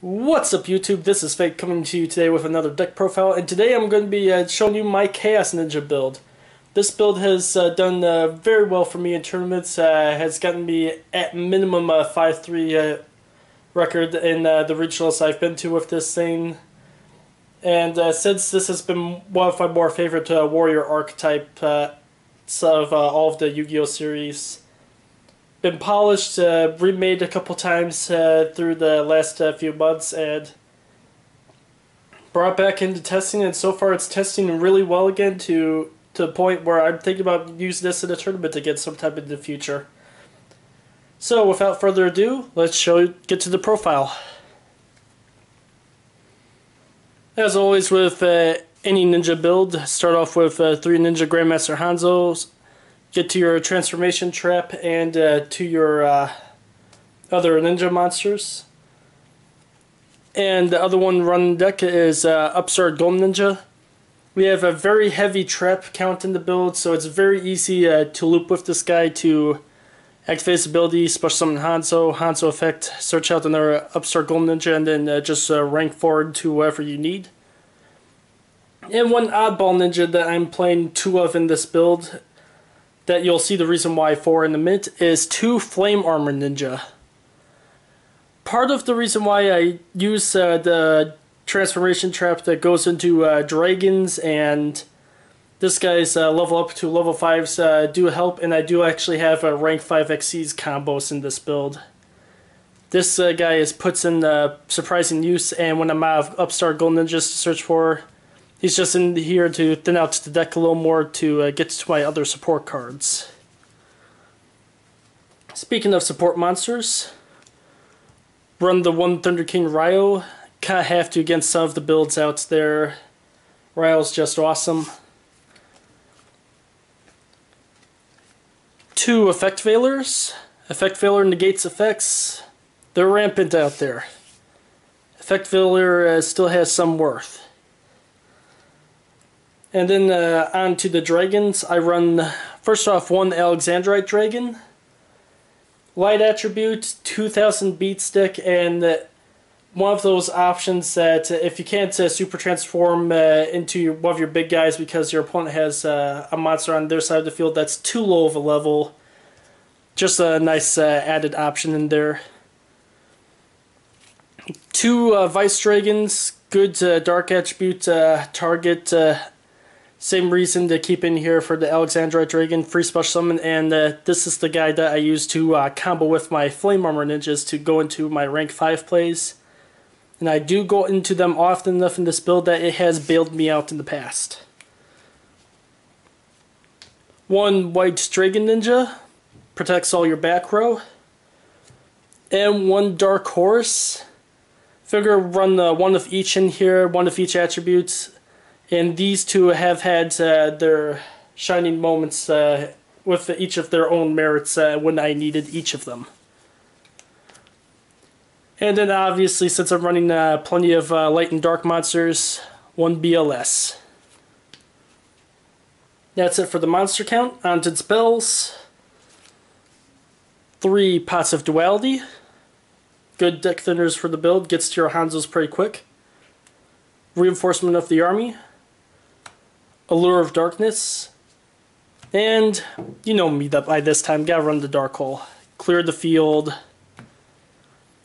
What's up YouTube, this is Fake coming to you today with another deck profile, and today I'm going to be showing you my Chaos Ninja build. This build has done very well for me in tournaments, has gotten me at minimum a 5-3 record in the regionals I've been to with this thing. And since this has been one of my more favorite warrior archetype of all of the Yu-Gi-Oh series, been polished, remade a couple times through the last few months, and brought back into testing, and so far it's testing really well again to the point where I'm thinking about using this in a tournament again sometime in the future. So without further ado, let's get to the profile. As always with any ninja build, start off with 3 Ninja Grandmaster Hanzos. Get to your transformation trap and to your other ninja monsters. And the other one running deck is Upstart Golden Ninja. We have a very heavy trap count in the build, so it's very easy to loop with this guy to activate his ability, special summon Hanzo effect, search out another Upstart Golden Ninja, and then just rank forward to whatever you need. And one oddball ninja that I'm playing 2 of in this build, that you'll see the reason why for in a minute, is 2 Flame Armor Ninja. Part of the reason why I use the transformation trap that goes into dragons and this guy's level up to level 5s do help, and I do actually have a rank 5 XCs combos in this build. This guy puts in surprising use, and when I'm out of Upstart Gold Ninjas to search for, he's just in here to thin out the deck a little more to get to my other support cards. Speaking of support monsters, run the 1 Thunder King Rai-Oh. Kinda have to against some of the builds out there. Rai-Oh's just awesome. 2 Effect Veilers. Effect Veiler negates effects. They're rampant out there. Effect Veiler still has some worth. And then on to the dragons, I run first off 1 Alexandrite Dragon, light attribute, 2000 beat stick, and one of those options that if you can't super transform into one of your big guys because your opponent has a monster on their side of the field that's too low of a level, just a nice added option in there. 2 Vice Dragons, good dark attribute target. Same reason to keep in here for the Alexandrite Dragon, free special summon, and this is the guy that I use to combo with my Flame Armor Ninjas to go into my rank 5 plays. And I do go into them often enough in this build that it has bailed me out in the past. 1 White Dragon Ninja, protects all your back row. And 1 Dark Horus. Figure run 1 of each in here, 1 of each attribute. And these 2 have had their shining moments with each of their own merits when I needed each of them. And then obviously, since I'm running plenty of light and dark monsters, 1 BLS. That's it for the monster count. On to the spells. 3 Pots of Duality. Good deck thinners for the build, gets to your Hanzos pretty quick. Reinforcement of the army. Allure of Darkness, and you know me that by this time, gotta run the Dark Hole. Clear the field.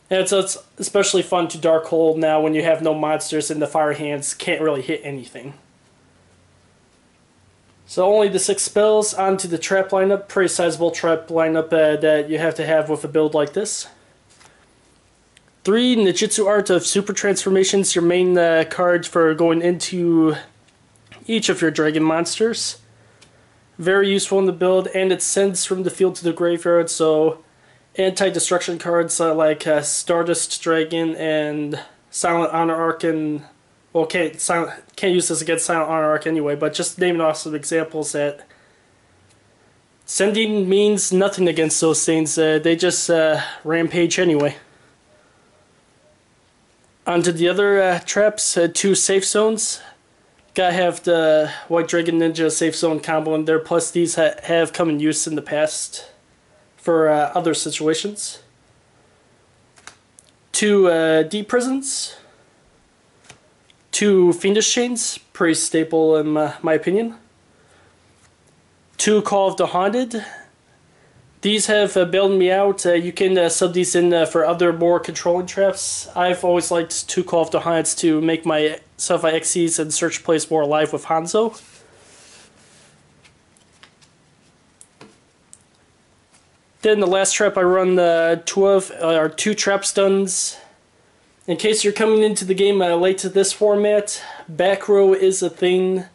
And it's especially fun to Dark Hole now when you have no monsters and the fire hands can't really hit anything. So only the 6 spells. Onto the trap lineup, pretty sizable trap lineup that you have to have with a build like this. 3 Ninjitsu Art of Super Transformations, your main card for going into each of your dragon monsters. Very useful in the build, and it sends from the field to the graveyard, so anti-destruction cards like Stardust Dragon and Silent Honor Arc, and well, can't use this against Silent Honor Arc anyway, but just naming off some examples that sending means nothing against those things. They just rampage anyway. Onto the other traps, 2 Safe Zones. Gotta have the White Dragon Ninja Safe Zone combo in there, plus these have come in use in the past for other situations. 2 Deep Prisons, 2 Fiendish Chains, pretty staple in my opinion, 2 Call of the Haunted. These have bailed me out. You can sub these in for other more controlling traps. I've always liked 2 Call of the Haunted to make my Sci-Fi Xyz and search plays more alive with Hanzo. Then the last trap I run 2 of are 2 trap stuns. In case you're coming into the game late to this format, back row is a thing.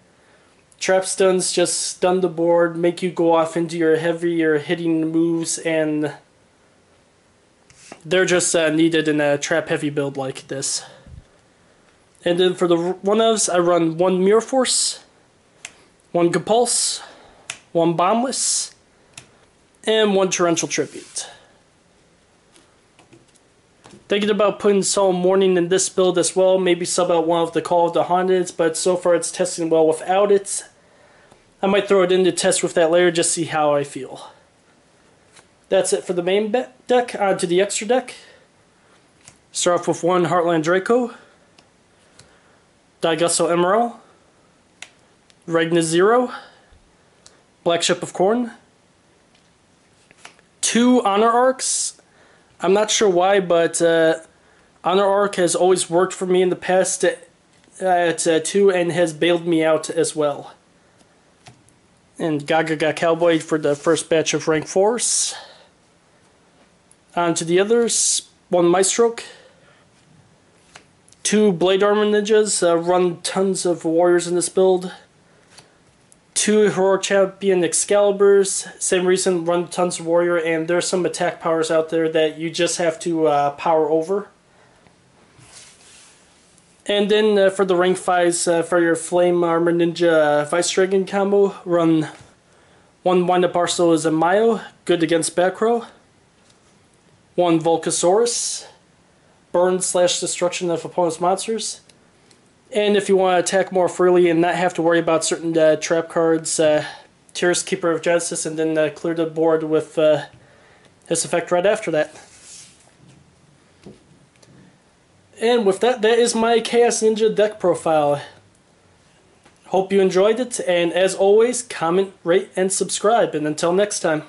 Trap stuns just stun the board, make you go off into your heavier hitting moves, and they're just needed in a trap heavy build like this. And then for the 1-ofs, I run 1 Mirror Force, 1 Compulse, 1 Bombless, and 1 Torrential Tribute. Thinking about putting Solemn Warning in this build as well, maybe sub out 1 of the Call of the Haunted, but so far it's testing well without it. I might throw it in to test with that later, just see how I feel. That's it for the main deck. On to the extra deck. Start off with 1 Heartland Draco, Daigusto Emerald, Regna Zero, Black Ship of Corn, 2 Honor Arcs. I'm not sure why, but Honor Arc has always worked for me in the past at 2 and has bailed me out as well. And Gaga Cowboy for the first batch of rank 4s. On to the others. 1 Maestroke, 2 Blade Armor Ninjas, run tons of warriors in this build. 2 Heroic Champion Excaliburs, same reason, run tons of warrior, and there's some attack powers out there that you just have to power over. And then for the rank 5s, for your Flame Armor Ninja Vice Dragon combo, run 1 Wind Up Arsenal as a Rai-Oh, good against back row. 1 Volcasaurus, burn/destruction of opponent's monsters. And if you want to attack more freely and not have to worry about certain trap cards, Tyrus, Keeper of Genesis, and then clear the board with his effect right after that. And with that, that is my Chaos Ninja deck profile. Hope you enjoyed it, and as always, comment, rate, and subscribe. And until next time.